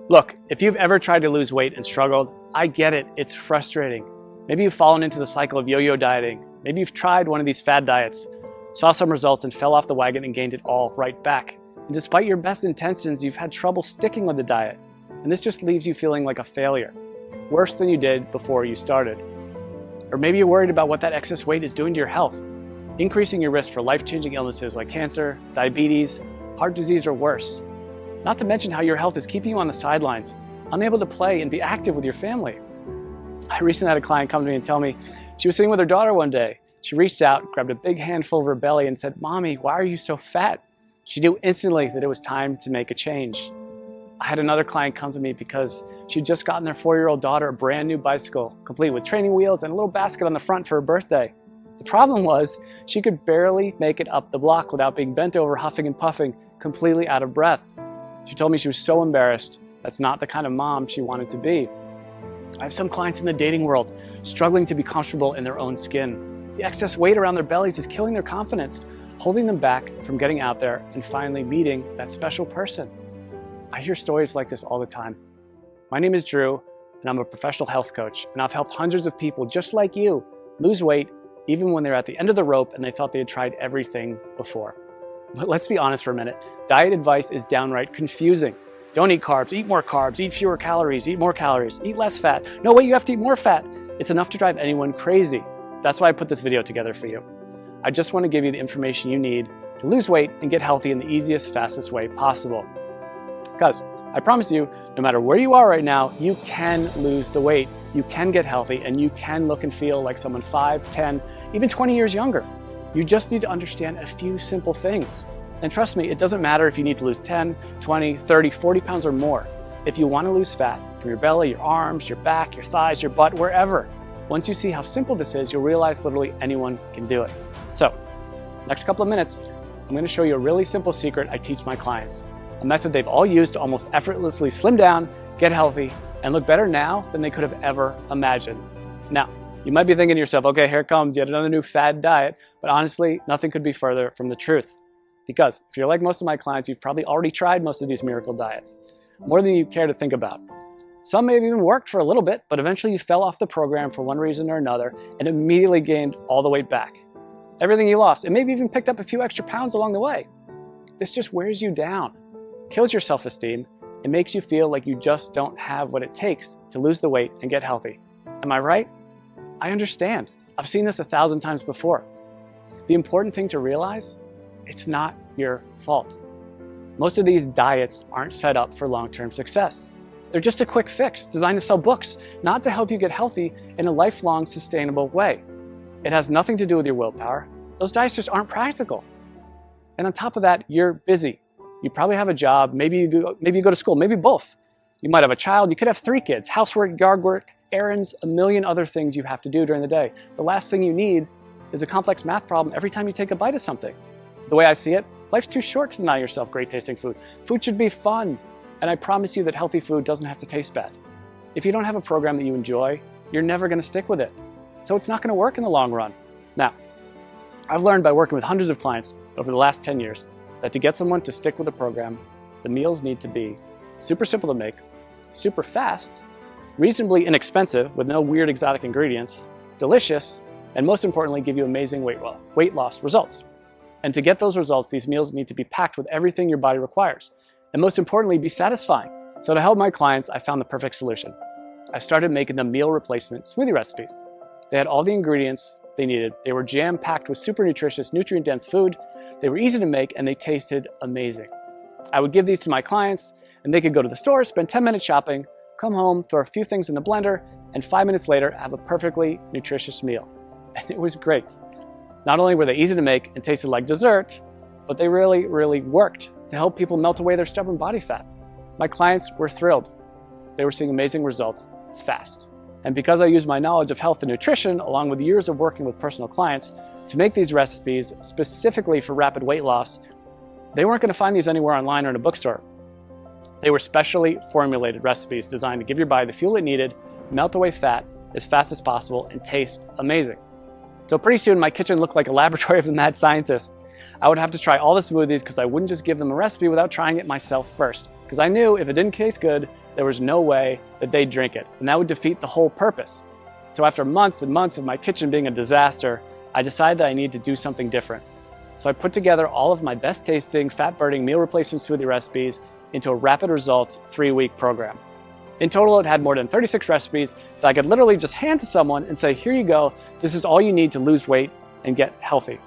Look, if you've ever tried to lose weight and struggled, I get it, it's frustrating. Maybe you've fallen into the cycle of yo-yo dieting. Maybe you've tried one of these fad diets, saw some results and fell off the wagon and gained it all right back. And despite your best intentions, you've had trouble sticking with the diet. And this just leaves you feeling like a failure, worse than you did before you started. Or maybe you're worried about what that excess weight is doing to your health, increasing your risk for life-changing illnesses like cancer, diabetes, heart disease, or worse. Not to mention how your health is keeping you on the sidelines, unable to play and be active with your family. I recently had a client come to me and tell me she was sitting with her daughter one day. She reached out, grabbed a big handful of her belly and said, "Mommy, why are you so fat?" She knew instantly that it was time to make a change. I had another client come to me because she'd just gotten their 4-year-old daughter a brand new bicycle, complete with training wheels and a little basket on the front for her birthday. The problem was she could barely make it up the block without being bent over, huffing and puffing, completely out of breath. She told me she was so embarrassed. That's not the kind of mom she wanted to be. I have some clients in the dating world struggling to be comfortable in their own skin. The excess weight around their bellies is killing their confidence, holding them back from getting out there and finally meeting that special person. I hear stories like this all the time. My name is Drew, and I'm a professional health coach, and I've helped hundreds of people just like you lose weight even when they're at the end of the rope and they thought they had tried everything before. But let's be honest for a minute. Diet advice is downright confusing. Don't eat carbs, eat more carbs, eat fewer calories, eat more calories, eat less fat. No, wait, you have to eat more fat. It's enough to drive anyone crazy. That's why I put this video together for you. I just want to give you the information you need to lose weight and get healthy in the easiest, fastest way possible. Because I promise you, no matter where you are right now, you can lose the weight, you can get healthy, and you can look and feel like someone 5, 10, even 20 years younger. You just need to understand a few simple things. And trust me, it doesn't matter if you need to lose 10, 20, 30, 40 pounds or more. If you want to lose fat from your belly, your arms, your back, your thighs, your butt, wherever, once you see how simple this is, you'll realize literally anyone can do it. So, next couple of minutes, I'm going to show you a really simple secret I teach my clients. A method they've all used to almost effortlessly slim down, get healthy, and look better now than they could have ever imagined. Now, you might be thinking to yourself, okay, here comes yet another new fad diet, but honestly, nothing could be further from the truth. Because if you're like most of my clients, you've probably already tried most of these miracle diets, more than you care to think about. Some may have even worked for a little bit, but eventually you fell off the program for one reason or another and immediately gained all the weight back. Everything you lost, and maybe even picked up a few extra pounds along the way. This just wears you down, kills your self-esteem, and makes you feel like you just don't have what it takes to lose the weight and get healthy. Am I right? I understand. I've seen this 1,000 times before. The important thing to realize, it's not your fault. Most of these diets aren't set up for long-term success. They're just a quick fix designed to sell books, not to help you get healthy in a lifelong, sustainable way. It has nothing to do with your willpower. Those diets just aren't practical. And on top of that, you're busy. You probably have a job, maybe you go to school, maybe both. You might have a child, you could have 3 kids, housework, yard work, errands, a million other things you have to do during the day. The last thing you need is a complex math problem every time you take a bite of something. The way I see it, life's too short to deny yourself great tasting food. Food should be fun, and I promise you that healthy food doesn't have to taste bad. If you don't have a program that you enjoy, you're never going to stick with it. So it's not going to work in the long run. Now, I've learned by working with hundreds of clients over the last 10 years that to get someone to stick with a program, the meals need to be super simple to make, super fast, reasonably inexpensive with no weird exotic ingredients, delicious, and most importantly, give you amazing weight loss results. And to get those results, these meals need to be packed with everything your body requires. And most importantly, be satisfying. So to help my clients, I found the perfect solution. I started making them meal replacement smoothie recipes. They had all the ingredients they needed. They were jam-packed with super nutritious, nutrient-dense food. They were easy to make, and they tasted amazing. I would give these to my clients, and they could go to the store, spend 10 minutes shopping, come home, throw a few things in the blender, and 5 minutes later, have a perfectly nutritious meal. And it was great. Not only were they easy to make and tasted like dessert, but they really, really worked to help people melt away their stubborn body fat. My clients were thrilled. They were seeing amazing results fast. And because I used my knowledge of health and nutrition, along with years of working with personal clients, to make these recipes specifically for rapid weight loss, they weren't going to find these anywhere online or in a bookstore. They were specially formulated recipes designed to give your body the fuel it needed, melt away fat as fast as possible, and taste amazing. So pretty soon my kitchen looked like a laboratory of a mad scientist. I would have to try all the smoothies because I wouldn't just give them a recipe without trying it myself first. because I knew if it didn't taste good, there was no way that they'd drink it, and that would defeat the whole purpose. So after months and months of my kitchen being a disaster, I decided that I needed to do something different. So I put together all of my best tasting, fat-burning meal replacement smoothie recipes into a rapid results 3-week program. In total, it had more than 36 recipes that I could literally just hand to someone and say, here you go, this is all you need to lose weight and get healthy.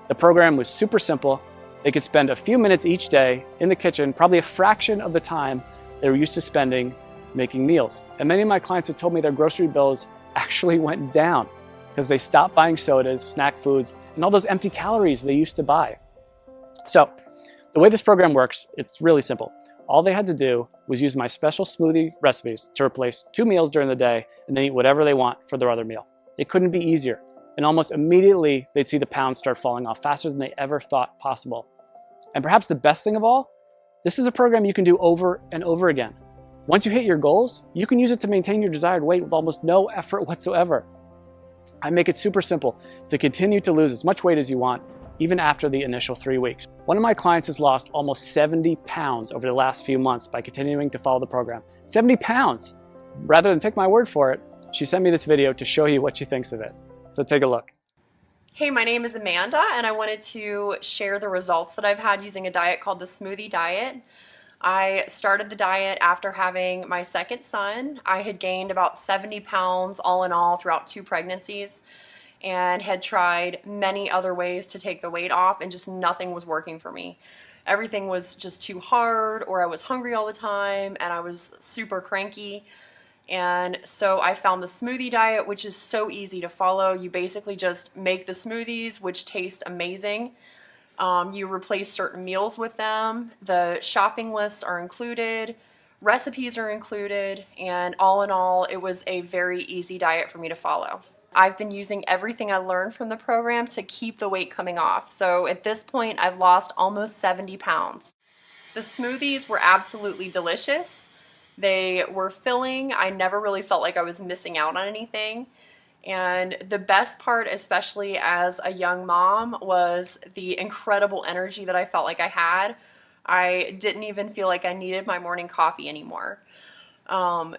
The program was super simple. They could spend a few minutes each day in the kitchen, probably a fraction of the time they were used to spending making meals. And many of my clients have told me their grocery bills actually went down because they stopped buying sodas, snack foods, and all those empty calories they used to buy. So the way this program works, it's really simple. All they had to do was use my special smoothie recipes to replace 2 meals during the day and then eat whatever they want for their other meal. It couldn't be easier. And almost immediately, they'd see the pounds start falling off faster than they ever thought possible. And perhaps the best thing of all, this is a program you can do over and over again. Once you hit your goals, you can use it to maintain your desired weight with almost no effort whatsoever. I make it super simple to continue to lose as much weight as you want, even after the initial 3 weeks. One of my clients has lost almost 70 pounds over the last few months by continuing to follow the program. 70 pounds! Rather than take my word for it, she sent me this video to show you what she thinks of it. So take a look. Hey, my name is Amanda, and I wanted to share the results that I've had using a diet called the smoothie diet. I started the diet after having my second son. I had gained about 70 pounds all in all throughout 2 pregnancies and had tried many other ways to take the weight off, and just nothing was working for me. Everything was just too hard, or I was hungry all the time and I was super cranky. And so I found the smoothie diet, which is so easy to follow. You basically just make the smoothies, which taste amazing. You replace certain meals with them. The shopping lists are included, recipes are included, and all in all, it was a very easy diet for me to follow. I've been using everything I learned from the program to keep the weight coming off. So at this point, I've lost almost 70 pounds. The smoothies were absolutely delicious. They were filling. I never really felt like I was missing out on anything. And the best part, especially as a young mom, was the incredible energy that I felt like I had. I didn't even feel like I needed my morning coffee anymore.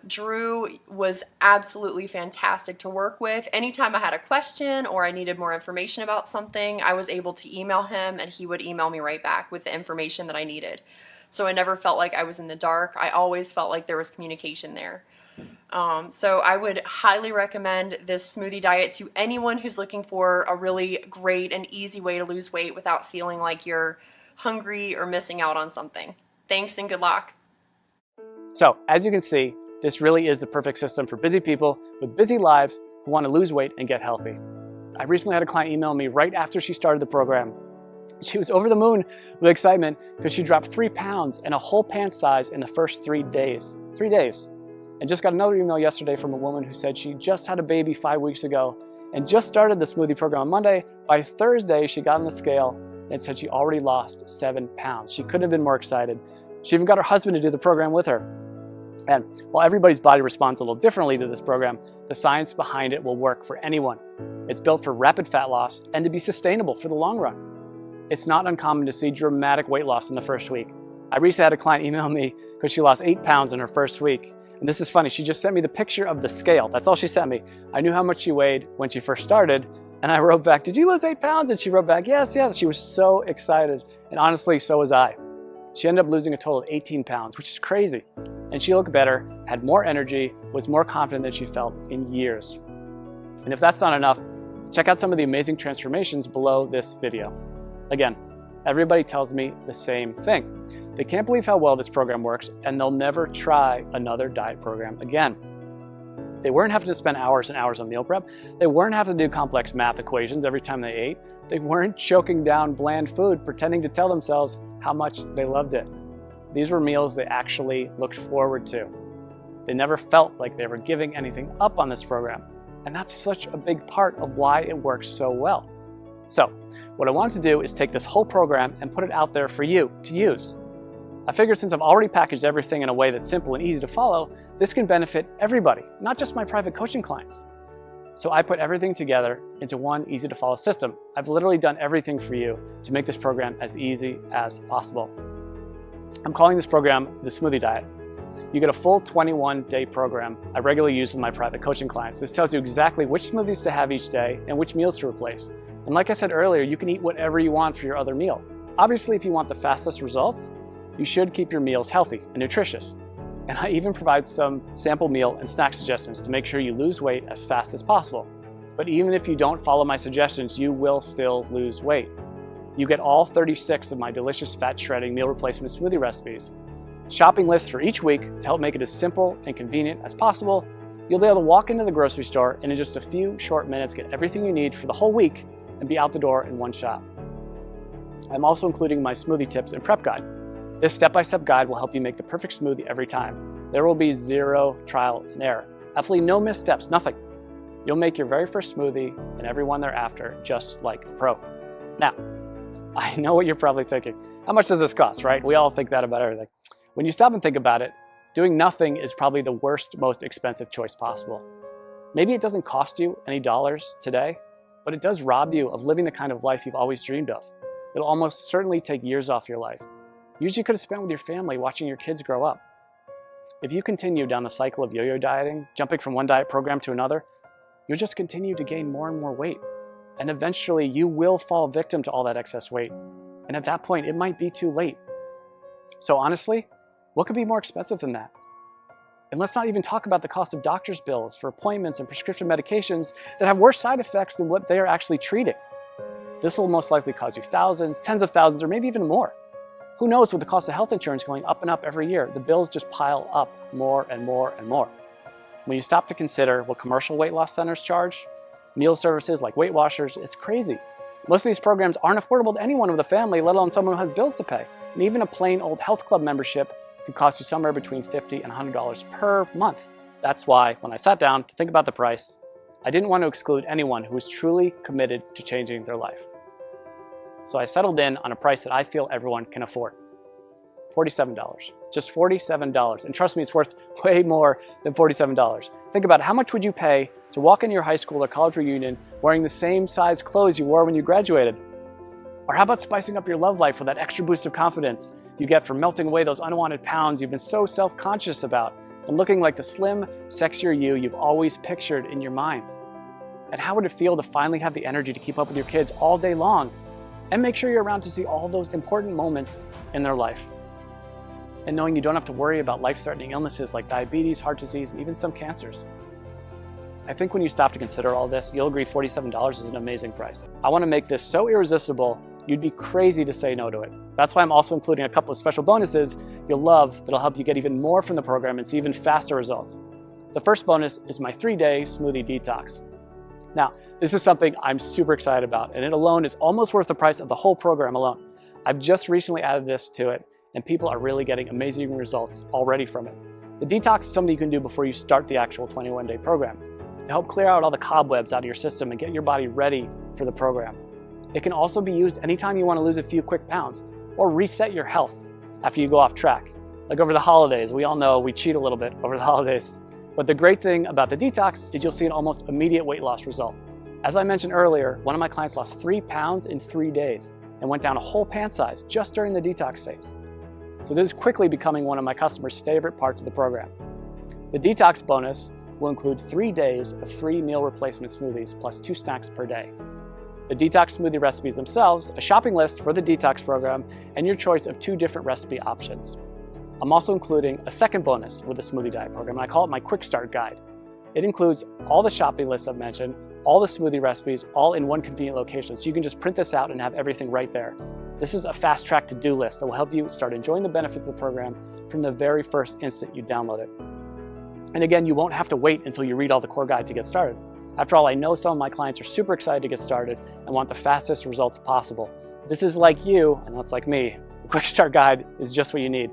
Drew was absolutely fantastic to work with. Anytime I had a question or I needed more information about something, I was able to email him and he would email me right back with the information that I needed. So I never felt like I was in the dark. I always felt like there was communication there. So I would highly recommend this smoothie diet to anyone who's looking for a really great and easy way to lose weight without feeling like you're hungry or missing out on something. Thanks and good luck. So as you can see, this really is the perfect system for busy people with busy lives who want to lose weight and get healthy. I recently had a client email me right after she started the program. She was over the moon with excitement because she dropped 3 pounds and a whole pant size in the first 3 days. 3 days. And just got another email yesterday from a woman who said she just had a baby 5 weeks ago and just started the smoothie program on Monday. By Thursday, she got on the scale and said she already lost 7 pounds. She couldn't have been more excited. She even got her husband to do the program with her. And while everybody's body responds a little differently to this program, the science behind it will work for anyone. It's built for rapid fat loss and to be sustainable for the long run. It's not uncommon to see dramatic weight loss in the first week. I recently had a client email me because she lost 8 pounds in her first week. And this is funny, she just sent me the picture of the scale. That's all she sent me. I knew how much she weighed when she first started, and I wrote back, "Did you lose 8 pounds?" And she wrote back, "Yes, yes." She was so excited, and honestly, so was I. She ended up losing a total of 18 pounds, which is crazy. And she looked better, had more energy, was more confident than she felt in years. And if that's not enough, check out some of the amazing transformations below this video. Again, everybody tells me the same thing. They can't believe how well this program works, and they'll never try another diet program again. They weren't having to spend hours and hours on meal prep. They weren't having to do complex math equations every time they ate. They weren't choking down bland food, pretending to tell themselves how much they loved it. These were meals they actually looked forward to. They never felt like they were giving anything up on this program. And that's such a big part of why it works so well. So, what I wanted to do is take this whole program and put it out there for you to use. I figured since I've already packaged everything in a way that's simple and easy to follow, this can benefit everybody, not just my private coaching clients. So I put everything together into one easy to follow system. I've literally done everything for you to make this program as easy as possible. I'm calling this program the Smoothie Diet. You get a full 21-day program I regularly use with my private coaching clients. This tells you exactly which smoothies to have each day and which meals to replace. And like I said earlier, you can eat whatever you want for your other meal. Obviously, if you want the fastest results, you should keep your meals healthy and nutritious. And I even provide some sample meal and snack suggestions to make sure you lose weight as fast as possible. But even if you don't follow my suggestions, you will still lose weight. You get all 36 of my delicious fat shredding meal replacement smoothie recipes, shopping lists for each week to help make it as simple and convenient as possible. You'll be able to walk into the grocery store and in just a few short minutes get everything you need for the whole week and be out the door in one shot. I'm also including my smoothie tips and prep guide. This step-by-step guide will help you make the perfect smoothie every time. There will be zero trial and error. Absolutely no missteps, nothing. You'll make your very first smoothie and every one thereafter just like a pro. Now, I know what you're probably thinking. How much does this cost, right? We all think that about everything. When you stop and think about it, doing nothing is probably the worst, most expensive choice possible. Maybe it doesn't cost you any dollars today, but it does rob you of living the kind of life you've always dreamed of. It'll almost certainly take years off your life. Years you could have spent with your family watching your kids grow up. If you continue down the cycle of yo-yo dieting, jumping from one diet program to another, you'll just continue to gain more and more weight. And eventually you will fall victim to all that excess weight. And at that point, it might be too late. So honestly, what could be more expensive than that? And let's not even talk about the cost of doctor's bills for appointments and prescription medications that have worse side effects than what they are actually treating. This will most likely cost you thousands, tens of thousands, or maybe even more. Who knows, with the cost of health insurance going up and up every year, the bills just pile up more and more and more. When you stop to consider what commercial weight loss centers charge, meal services like Weight Watchers, it's crazy. Most of these programs aren't affordable to anyone with a family, let alone someone who has bills to pay. And even a plain old health club membership could cost you somewhere between $50 and $100 per month. That's why, when I sat down to think about the price, I didn't want to exclude anyone who was truly committed to changing their life. So I settled in on a price that I feel everyone can afford. $47. Just $47. And trust me, it's worth way more than $47. Think about it. How much would you pay to walk into your high school or college reunion wearing the same size clothes you wore when you graduated? Or how about spicing up your love life with that extra boost of confidence you get from melting away those unwanted pounds you've been so self-conscious about and looking like the slim, sexier you've always pictured in your mind? And how would it feel to finally have the energy to keep up with your kids all day long and make sure you're around to see all those important moments in their life? And knowing you don't have to worry about life-threatening illnesses like diabetes, heart disease, and even some cancers. I think when you stop to consider all this, you'll agree $47 is an amazing price. I want to make this so irresistible, you'd be crazy to say no to it. That's why I'm also including a couple of special bonuses you'll love that'll help you get even more from the program and see even faster results. The first bonus is my 3-day smoothie detox. Now, this is something I'm super excited about, and it alone is almost worth the price of the whole program alone. I've just recently added this to it, and people are really getting amazing results already from it. The detox is something you can do before you start the actual 21-day program to help clear out all the cobwebs out of your system and get your body ready for the program. It can also be used anytime you want to lose a few quick pounds or reset your health after you go off track. Like over the holidays, we all know we cheat a little bit over the holidays. But the great thing about the detox is you'll see an almost immediate weight loss result. As I mentioned earlier, one of my clients lost 3 pounds in 3 days and went down a whole pant size just during the detox phase. So this is quickly becoming one of my customers' favorite parts of the program. The detox bonus will include 3 days of free meal replacement smoothies plus 2 snacks per day. The detox smoothie recipes themselves, a shopping list for the detox program, and your choice of 2 different recipe options. I'm also including a second bonus with the smoothie diet program, and I call it my quick start guide. It includes all the shopping lists I've mentioned, all the smoothie recipes, all in one convenient location, so you can just print this out and have everything right there. This is a fast-track to-do list that will help you start enjoying the benefits of the program from the very first instant you download it. And again, you won't have to wait until you read all the core guide to get started. After all, I know some of my clients are super excited to get started and want the fastest results possible. If this is like you, and that's like me, the quick start guide is just what you need.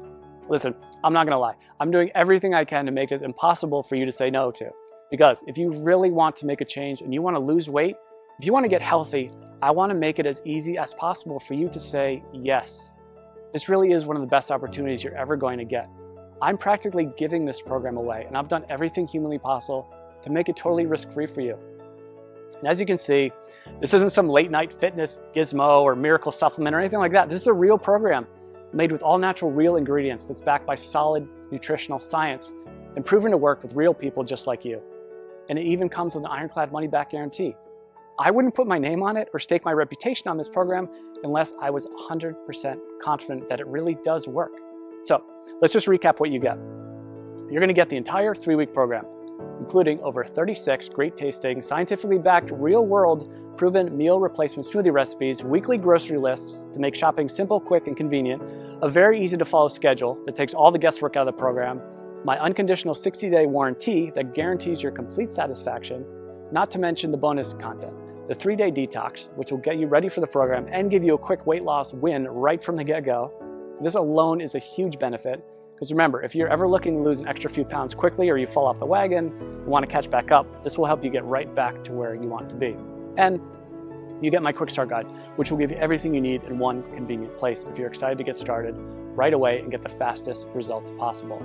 Listen, I'm not gonna lie. I'm doing everything I can to make this impossible for you to say no to. Because if you really want to make a change and you want to lose weight, if you want to get healthy, I want to make it as easy as possible for you to say yes. This really is one of the best opportunities you're ever going to get. I'm practically giving this program away, and I've done everything humanly possible to make it totally risk-free for you. And as you can see, this isn't some late-night fitness gizmo or miracle supplement or anything like that. This is a real program made with all natural real ingredients that's backed by solid nutritional science and proven to work with real people just like you. And it even comes with an ironclad money-back guarantee. I wouldn't put my name on it or stake my reputation on this program unless I was 100% confident that it really does work. So let's just recap what you get. You're gonna get the entire 3-week program, including over 36 great tasting, scientifically backed, real-world proven meal replacement smoothie recipes, weekly grocery lists to make shopping simple, quick, and convenient, a very easy to follow schedule that takes all the guesswork out of the program, my unconditional 60-day warranty that guarantees your complete satisfaction, not to mention the bonus content, the 3-day detox, which will get you ready for the program and give you a quick weight loss win right from the get-go. This alone is a huge benefit, because remember, if you're ever looking to lose an extra few pounds quickly or you fall off the wagon and want to catch back up, this will help you get right back to where you want to be. And you get my quick start guide, which will give you everything you need in one convenient place if you're excited to get started right away and get the fastest results possible.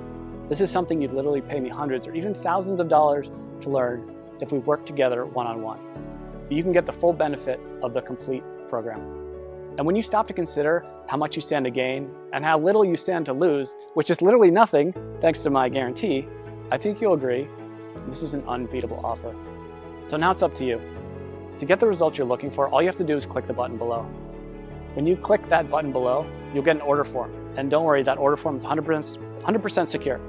This is something you'd literally pay me hundreds or even thousands of dollars to learn if we work together one-on-one. But you can get the full benefit of the complete program. And when you stop to consider how much you stand to gain and how little you stand to lose, which is literally nothing thanks to my guarantee, I think you'll agree this is an unbeatable offer. So now it's up to you. To get the results you're looking for, all you have to do is click the button below. When you click that button below, you'll get an order form. And don't worry, that order form is 100% secure.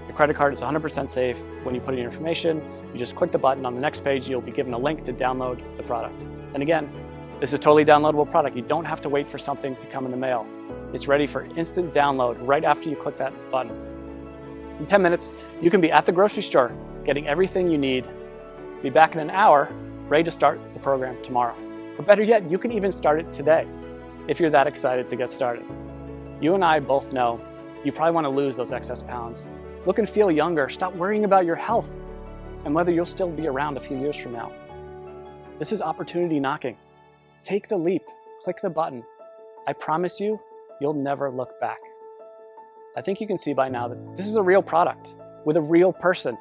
Your credit card is 100% safe. When you put in your information, you just click the button. On the next page, you'll be given a link to download the product. And again, this is a totally downloadable product. You don't have to wait for something to come in the mail. It's ready for instant download right after you click that button. In 10 minutes, you can be at the grocery store, getting everything you need. Be back in an hour, ready to start the program tomorrow. Or better yet, you can even start it today if you're that excited to get started. You and I both know you probably want to lose those excess pounds. Look and feel younger. Stop worrying about your health and whether you'll still be around a few years from now. This is opportunity knocking. Take the leap. Click the button. I promise you, you'll never look back. I think you can see by now that this is a real product with a real person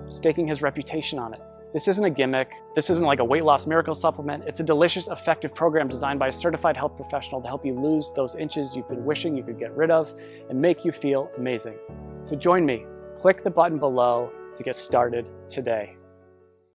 staking his reputation on it. This isn't a gimmick. This isn't like a weight loss miracle supplement. It's a delicious, effective program designed by a certified health professional to help you lose those inches you've been wishing you could get rid of and make you feel amazing. So join me. Click the button below to get started today.